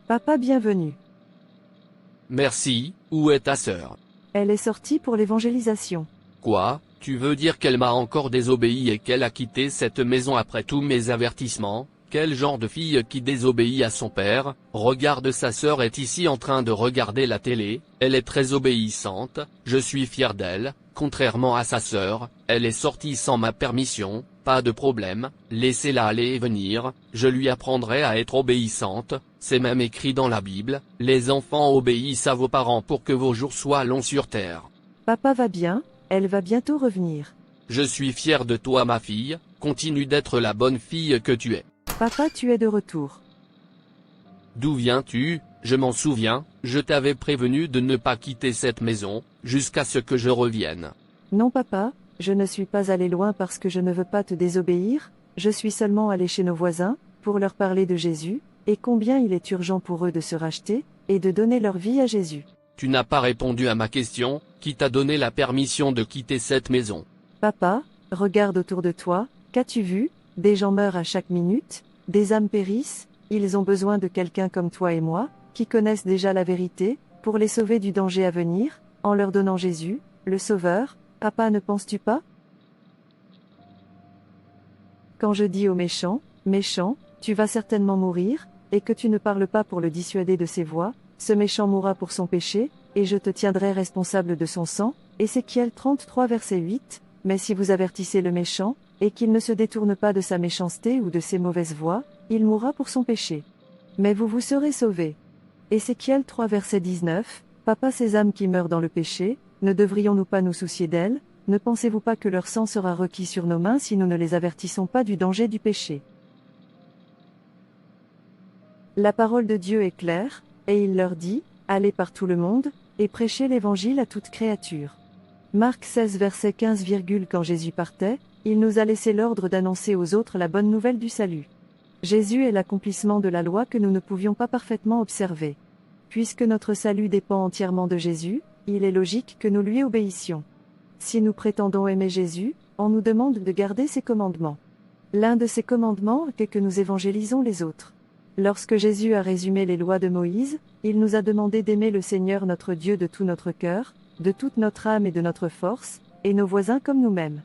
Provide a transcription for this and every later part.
Papa, bienvenue. Merci, où est ta sœur? Elle est sortie pour l'évangélisation. Quoi, tu veux dire qu'elle m'a encore désobéi et qu'elle a quitté cette maison après tous mes avertissements? Quel genre de fille qui désobéit à son père? Regarde, sa sœur est ici en train de regarder la télé, elle est très obéissante, je suis fier d'elle. Contrairement à sa sœur, elle est sortie sans ma permission, pas de problème, laissez-la aller et venir, je lui apprendrai à être obéissante, c'est même écrit dans la Bible, les enfants obéissent à vos parents pour que vos jours soient longs sur terre. Papa va bien, elle va bientôt revenir. Je suis fier de toi ma fille, continue d'être la bonne fille que tu es. Papa, tu es de retour. D'où viens-tu? Je m'en souviens, je t'avais prévenu de ne pas quitter cette maison, jusqu'à ce que je revienne. Non papa, je ne suis pas allé loin parce que je ne veux pas te désobéir, je suis seulement allé chez nos voisins, pour leur parler de Jésus, et combien il est urgent pour eux de se racheter, et de donner leur vie à Jésus. Tu n'as pas répondu à ma question, qui t'a donné la permission de quitter cette maison? Papa, regarde autour de toi, qu'as-tu vu? Des gens meurent à chaque minute, des âmes périssent, ils ont besoin de quelqu'un comme toi et moi, qui connaissent déjà la vérité, pour les sauver du danger à venir, en leur donnant Jésus, le Sauveur. Papa, ne penses-tu pas? Quand je dis au méchant, méchant, tu vas certainement mourir, et que tu ne parles pas pour le dissuader de ses voies, ce méchant mourra pour son péché, et je te tiendrai responsable de son sang. Ézéchiel 33 verset 8, mais si vous avertissez le méchant, et qu'il ne se détourne pas de sa méchanceté ou de ses mauvaises voies, il mourra pour son péché. Mais vous serez sauvés. Ézéchiel 3 verset 19, Papa, ces âmes qui meurent dans le péché, ne devrions-nous pas nous soucier d'elles? Ne pensez-vous pas que leur sang sera requis sur nos mains si nous ne les avertissons pas du danger du péché? La parole de Dieu est claire, et il leur dit, allez par tout le monde, et prêchez l'évangile à toute créature. Marc 16 verset 15, quand Jésus partait, il nous a laissé l'ordre d'annoncer aux autres la bonne nouvelle du salut. Jésus est l'accomplissement de la loi que nous ne pouvions pas parfaitement observer. Puisque notre salut dépend entièrement de Jésus, il est logique que nous lui obéissions. Si nous prétendons aimer Jésus, on nous demande de garder ses commandements. L'un de ses commandements est que nous évangélisons les autres. Lorsque Jésus a résumé les lois de Moïse, il nous a demandé d'aimer le Seigneur notre Dieu de tout notre cœur, de toute notre âme et de notre force, et nos voisins comme nous-mêmes.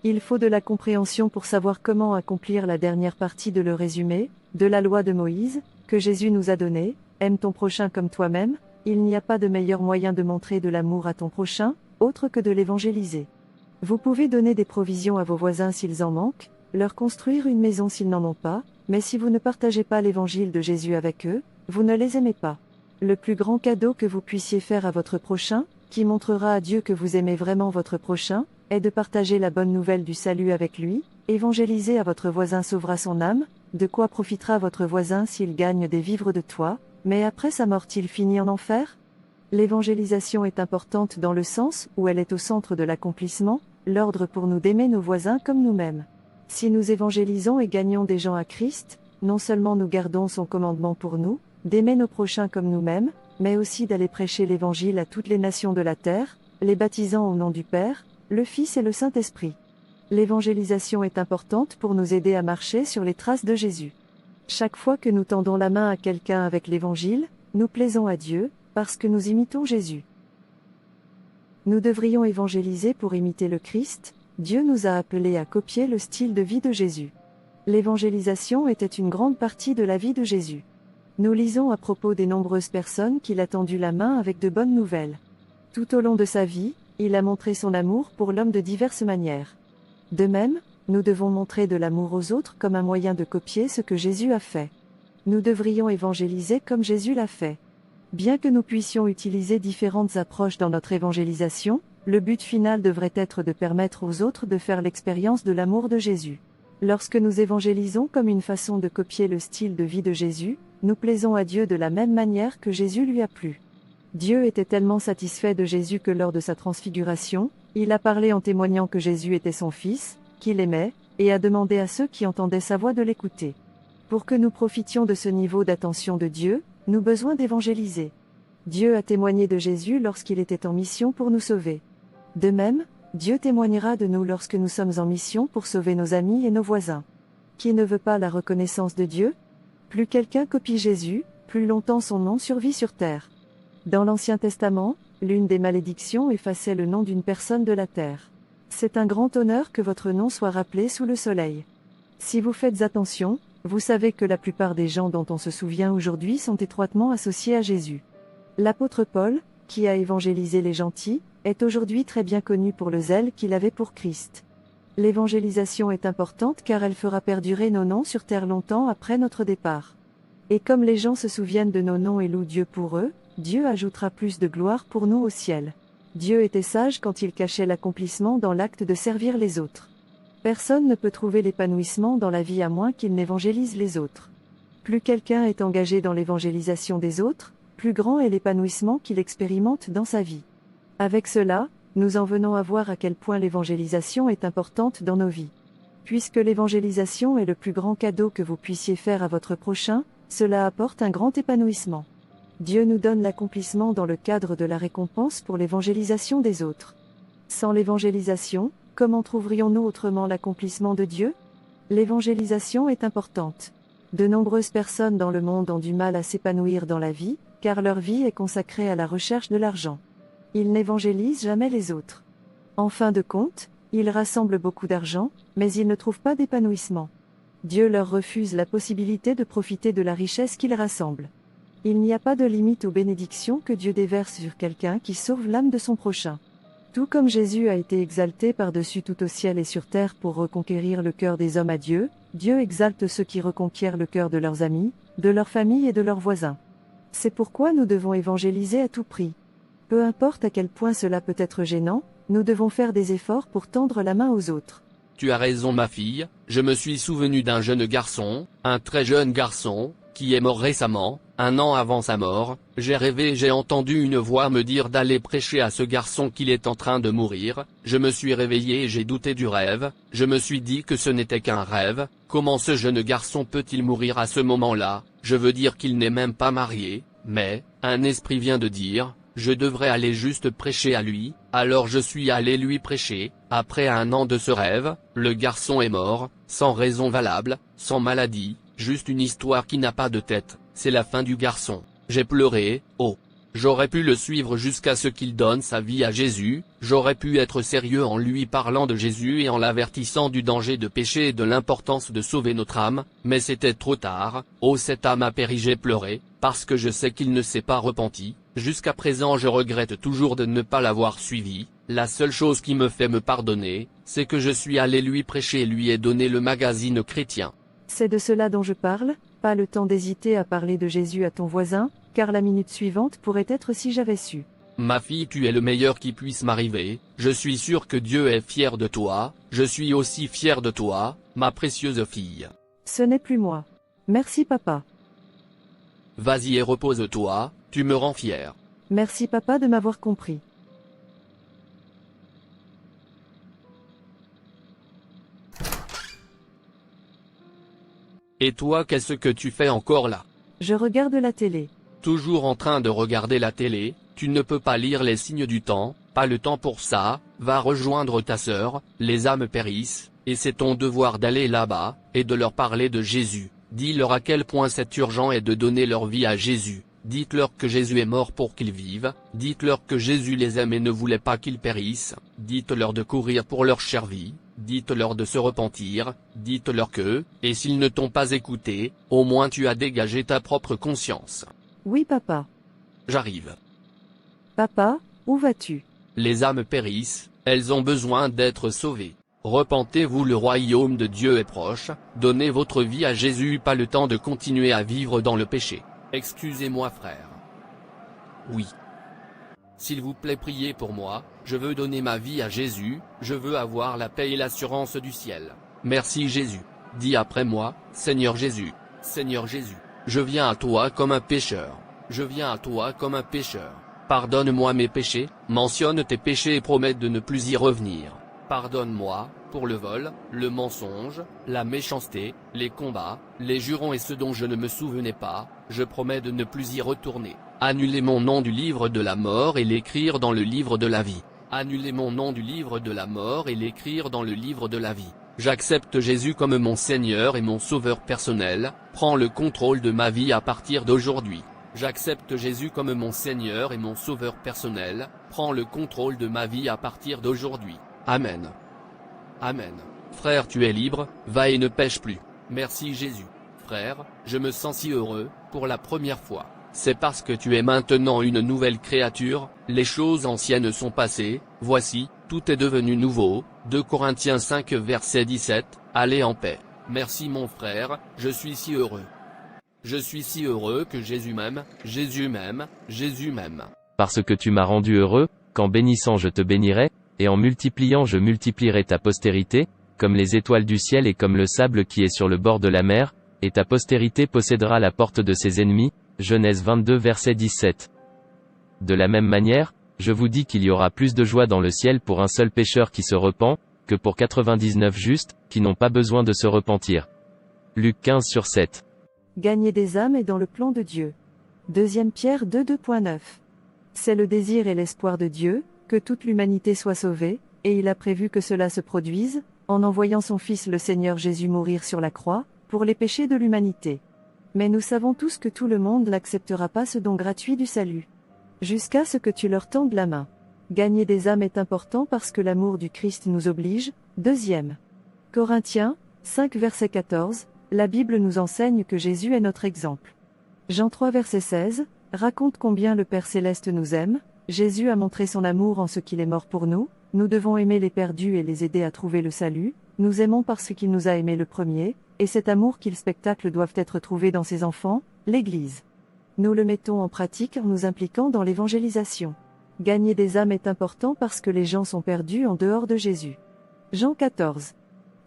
Il faut de la compréhension pour savoir comment accomplir la dernière partie de le résumé, de la loi de Moïse, que Jésus nous a donnée, aime ton prochain comme toi-même. Il n'y a pas de meilleur moyen de montrer de l'amour à ton prochain, autre que de l'évangéliser. Vous pouvez donner des provisions à vos voisins s'ils en manquent, leur construire une maison s'ils n'en ont pas, mais si vous ne partagez pas l'évangile de Jésus avec eux, vous ne les aimez pas. Le plus grand cadeau que vous puissiez faire à votre prochain, qui montrera à Dieu que vous aimez vraiment votre prochain, est de partager la bonne nouvelle du salut avec lui. Évangéliser à votre voisin sauvera son âme. De quoi profitera votre voisin s'il gagne des vivres de toi, mais après sa mort il finit en enfer? L'évangélisation est importante dans le sens où elle est au centre de l'accomplissement, l'ordre pour nous d'aimer nos voisins comme nous-mêmes. Si nous évangélisons et gagnons des gens à Christ, non seulement nous gardons son commandement pour nous, d'aimer nos prochains comme nous-mêmes, mais aussi d'aller prêcher l'évangile à toutes les nations de la terre, les baptisant au nom du Père, le Fils et le Saint-Esprit. L'évangélisation est importante pour nous aider à marcher sur les traces de Jésus. Chaque fois que nous tendons la main à quelqu'un avec l'évangile, nous plaisons à Dieu, parce que nous imitons Jésus. Nous devrions évangéliser pour imiter le Christ. Dieu nous a appelés à copier le style de vie de Jésus. L'évangélisation était une grande partie de la vie de Jésus. Nous lisons à propos des nombreuses personnes qu'il a tendu la main avec de bonnes nouvelles. Tout au long de sa vie, il a montré son amour pour l'homme de diverses manières. De même, nous devons montrer de l'amour aux autres comme un moyen de copier ce que Jésus a fait. Nous devrions évangéliser comme Jésus l'a fait. Bien que nous puissions utiliser différentes approches dans notre évangélisation, le but final devrait être de permettre aux autres de faire l'expérience de l'amour de Jésus. Lorsque nous évangélisons comme une façon de copier le style de vie de Jésus, nous plaisons à Dieu de la même manière que Jésus lui a plu. Dieu était tellement satisfait de Jésus que lors de sa transfiguration, il a parlé en témoignant que Jésus était son Fils, qu'il aimait, et a demandé à ceux qui entendaient sa voix de l'écouter. Pour que nous profitions de ce niveau d'attention de Dieu, nous avons besoin d'évangéliser. Dieu a témoigné de Jésus lorsqu'il était en mission pour nous sauver. De même, Dieu témoignera de nous lorsque nous sommes en mission pour sauver nos amis et nos voisins. Qui ne veut pas la reconnaissance de Dieu? Plus quelqu'un copie Jésus, plus longtemps son nom survit sur terre. Dans l'Ancien Testament, l'une des malédictions effaçait le nom d'une personne de la terre. C'est un grand honneur que votre nom soit rappelé sous le soleil. Si vous faites attention, vous savez que la plupart des gens dont on se souvient aujourd'hui sont étroitement associés à Jésus. L'apôtre Paul, qui a évangélisé les gentils, est aujourd'hui très bien connu pour le zèle qu'il avait pour Christ. L'évangélisation est importante car elle fera perdurer nos noms sur terre longtemps après notre départ. Et comme les gens se souviennent de nos noms et louent Dieu pour eux, Dieu ajoutera plus de gloire pour nous au ciel. Dieu était sage quand il cachait l'accomplissement dans l'acte de servir les autres. Personne ne peut trouver l'épanouissement dans la vie à moins qu'il n'évangélise les autres. Plus quelqu'un est engagé dans l'évangélisation des autres, plus grand est l'épanouissement qu'il expérimente dans sa vie. Avec cela, nous en venons à voir à quel point l'évangélisation est importante dans nos vies. Puisque l'évangélisation est le plus grand cadeau que vous puissiez faire à votre prochain, cela apporte un grand épanouissement. Dieu nous donne l'accomplissement dans le cadre de la récompense pour l'évangélisation des autres. Sans l'évangélisation, comment trouverions-nous autrement l'accomplissement de Dieu ? L'évangélisation est importante. De nombreuses personnes dans le monde ont du mal à s'épanouir dans la vie, car leur vie est consacrée à la recherche de l'argent. Ils n'évangélisent jamais les autres. En fin de compte, ils rassemblent beaucoup d'argent, mais ils ne trouvent pas d'épanouissement. Dieu leur refuse la possibilité de profiter de la richesse qu'ils rassemblent. Il n'y a pas de limite aux bénédictions que Dieu déverse sur quelqu'un qui sauve l'âme de son prochain. Tout comme Jésus a été exalté par-dessus tout au ciel et sur terre pour reconquérir le cœur des hommes à Dieu, Dieu exalte ceux qui reconquièrent le cœur de leurs amis, de leur famille et de leurs voisins. C'est pourquoi nous devons évangéliser à tout prix. Peu importe à quel point cela peut être gênant, nous devons faire des efforts pour tendre la main aux autres. Tu as raison ma fille, je me suis souvenu d'un jeune garçon, un très jeune garçon, qui est mort récemment, 1 an avant sa mort. J'ai rêvé et j'ai entendu une voix me dire d'aller prêcher à ce garçon qu'il est en train de mourir. Je me suis réveillé et j'ai douté du rêve, je me suis dit que ce n'était qu'un rêve. Comment ce jeune garçon peut-il mourir à ce moment-là? Je veux dire qu'il n'est même pas marié, mais, un esprit vient de dire, je devrais aller juste prêcher à lui. Alors je suis allé lui prêcher. Après 1 an de ce rêve, le garçon est mort, sans raison valable, sans maladie, juste une histoire qui n'a pas de tête. C'est la fin du garçon. J'ai pleuré, oh. J'aurais pu le suivre jusqu'à ce qu'il donne sa vie à Jésus, j'aurais pu être sérieux en lui parlant de Jésus et en l'avertissant du danger de pécher et de l'importance de sauver notre âme, mais c'était trop tard. Oh, cette âme a péri, j'ai pleuré, parce que je sais qu'il ne s'est pas repenti. Jusqu'à présent je regrette toujours de ne pas l'avoir suivi. La seule chose qui me fait me pardonner, c'est que je suis allé lui prêcher et lui ai donné le magazine chrétien. C'est de cela dont je parle, pas le temps d'hésiter à parler de Jésus à ton voisin, car la minute suivante pourrait être si j'avais su. Ma fille, tu es le meilleur qui puisse m'arriver, je suis sûr que Dieu est fier de toi, je suis aussi fier de toi, ma précieuse fille. Ce n'est plus moi. Merci papa. Vas-y et repose-toi, tu me rends fier. Merci papa de m'avoir compris. Et toi, qu'est-ce que tu fais encore là? Je regarde la télé. Toujours en train de regarder la télé, tu ne peux pas lire les signes du temps, pas le temps pour ça, va rejoindre ta sœur, les âmes périssent, et c'est ton devoir d'aller là-bas, et de leur parler de Jésus. Dis-leur à quel point c'est urgent et de donner leur vie à Jésus. Dites-leur que Jésus est mort pour qu'ils vivent, dites-leur que Jésus les aime et ne voulait pas qu'ils périssent, dites-leur de courir pour leur chère vie, dites-leur de se repentir, dites-leur que, et s'ils ne t'ont pas écouté, au moins tu as dégagé ta propre conscience. Oui papa. J'arrive. Papa, où vas-tu? Les âmes périssent, elles ont besoin d'être sauvées. Repentez-vous, le royaume de Dieu est proche, donnez votre vie à Jésus, pas le temps de continuer à vivre dans le péché. Excusez-moi frère. Oui. S'il vous plaît, priez pour moi, je veux donner ma vie à Jésus, je veux avoir la paix et l'assurance du ciel. Merci Jésus. Dis après moi, Seigneur Jésus. Seigneur Jésus, je viens à toi comme un pécheur. Je viens à toi comme un pécheur. Pardonne-moi mes péchés, mentionne tes péchés et promets de ne plus y revenir. Pardonne-moi, pour le vol, le mensonge, la méchanceté, les combats, les jurons et ceux dont je ne me souvenais pas, je promets de ne plus y retourner. Annulez mon nom du livre de la mort et l'écrire dans le livre de la vie. Annulez mon nom du livre de la mort et l'écrire dans le livre de la vie. J'accepte Jésus comme mon Seigneur et mon Sauveur personnel, prends le contrôle de ma vie à partir d'aujourd'hui. J'accepte Jésus comme mon Seigneur et mon Sauveur personnel, prends le contrôle de ma vie à partir d'aujourd'hui. Amen. Amen. Frère, tu es libre, va et ne pêche plus. Merci Jésus. Frère, je me sens si heureux, pour la première fois. C'est parce que tu es maintenant une nouvelle créature, les choses anciennes sont passées, voici, tout est devenu nouveau. 2 Corinthiens 5 verset 17, allez en paix. Merci mon frère, je suis si heureux. Je suis si heureux que Jésus m'aime, Jésus m'aime, Jésus m'aime. Parce que tu m'as rendu heureux, qu'en bénissant je te bénirai, et en multipliant je multiplierai ta postérité, comme les étoiles du ciel et comme le sable qui est sur le bord de la mer, et ta postérité possédera la porte de ses ennemis. Genèse 22 verset 17. De la même manière, je vous dis qu'il y aura plus de joie dans le ciel pour un seul pécheur qui se repent, que pour 99 justes, qui n'ont pas besoin de se repentir. Luc 15 sur 7. Gagner des âmes est dans le plan de Dieu. 2 Pierre 2:2.9. C'est le désir et l'espoir de Dieu, que toute l'humanité soit sauvée, et il a prévu que cela se produise, en envoyant son Fils le Seigneur Jésus mourir sur la croix, pour les péchés de l'humanité. Mais nous savons tous que tout le monde n'acceptera pas ce don gratuit du salut. Jusqu'à ce que tu leur tendes la main. Gagner des âmes est important parce que l'amour du Christ nous oblige. 2 Corinthiens 5 verset 14, la Bible nous enseigne que Jésus est notre exemple. Jean 3 verset 16, raconte combien le Père Céleste nous aime. Jésus a montré son amour en ce qu'il est mort pour nous, nous devons aimer les perdus et les aider à trouver le salut, nous aimons parce qu'il nous a aimés le premier, et cet amour qu'il spectacle doivent être trouvés dans ses enfants, l'Église. Nous le mettons en pratique en nous impliquant dans l'évangélisation. Gagner des âmes est important parce que les gens sont perdus en dehors de Jésus. Jean 14.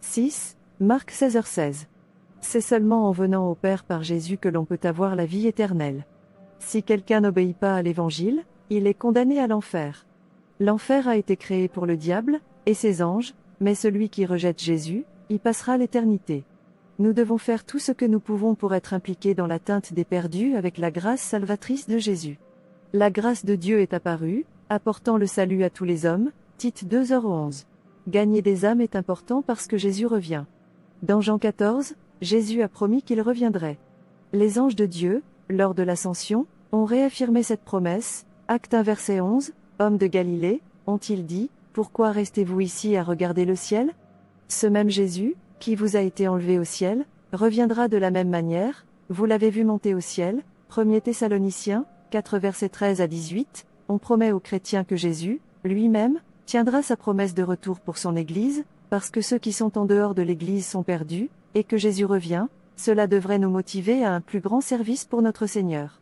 6, Marc 16h16. C'est seulement en venant au Père par Jésus que l'on peut avoir la vie éternelle. Si quelqu'un n'obéit pas à l'Évangile, il est condamné à l'enfer. L'enfer a été créé pour le diable et ses anges, mais celui qui rejette Jésus, y passera l'éternité. Nous devons faire tout ce que nous pouvons pour être impliqués dans l'atteinte des perdus avec la grâce salvatrice de Jésus. La grâce de Dieu est apparue, apportant le salut à tous les hommes, Tite 2h11. Gagner des âmes est important parce que Jésus revient. Dans Jean 14, Jésus a promis qu'il reviendrait. Les anges de Dieu, lors de l'ascension, ont réaffirmé cette promesse. Acte 1 verset 11, hommes de Galilée, ont-ils dit, pourquoi restez-vous ici à regarder le ciel? Ce même Jésus, qui vous a été enlevé au ciel, reviendra de la même manière, vous l'avez vu monter au ciel. 1 Thessaloniciens 4 versets 13 à 18, on promet aux chrétiens que Jésus, lui-même, tiendra sa promesse de retour pour son Église, parce que ceux qui sont en dehors de l'Église sont perdus, et que Jésus revient, cela devrait nous motiver à un plus grand service pour notre Seigneur.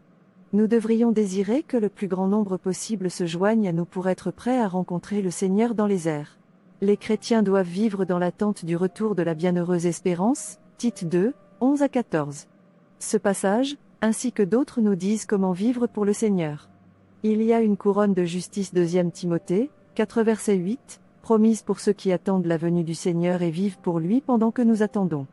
Nous devrions désirer que le plus grand nombre possible se joigne à nous pour être prêts à rencontrer le Seigneur dans les airs. Les chrétiens doivent vivre dans l'attente du retour de la bienheureuse espérance, Tite 2, 11 à 14. Ce passage, ainsi que d'autres nous disent comment vivre pour le Seigneur. Il y a une couronne de justice 2 Timothée, 4 verset 8, promise pour ceux qui attendent la venue du Seigneur et vivent pour lui pendant que nous attendons.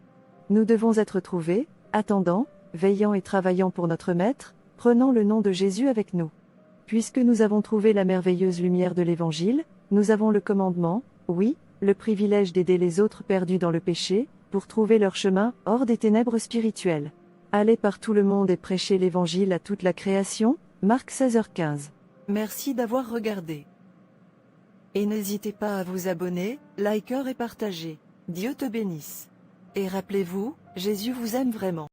Nous devons être trouvés, attendant, veillant et travaillant pour notre Maître, prenant le nom de Jésus avec nous. Puisque nous avons trouvé la merveilleuse lumière de l'Évangile, nous avons le commandement, oui, le privilège d'aider les autres perdus dans le péché, pour trouver leur chemin hors des ténèbres spirituelles. Allez par tout le monde et prêchez l'Évangile à toute la création, Marc 16h15. Merci d'avoir regardé. Et n'hésitez pas à vous abonner, liker et partager. Dieu te bénisse. Et rappelez-vous, Jésus vous aime vraiment.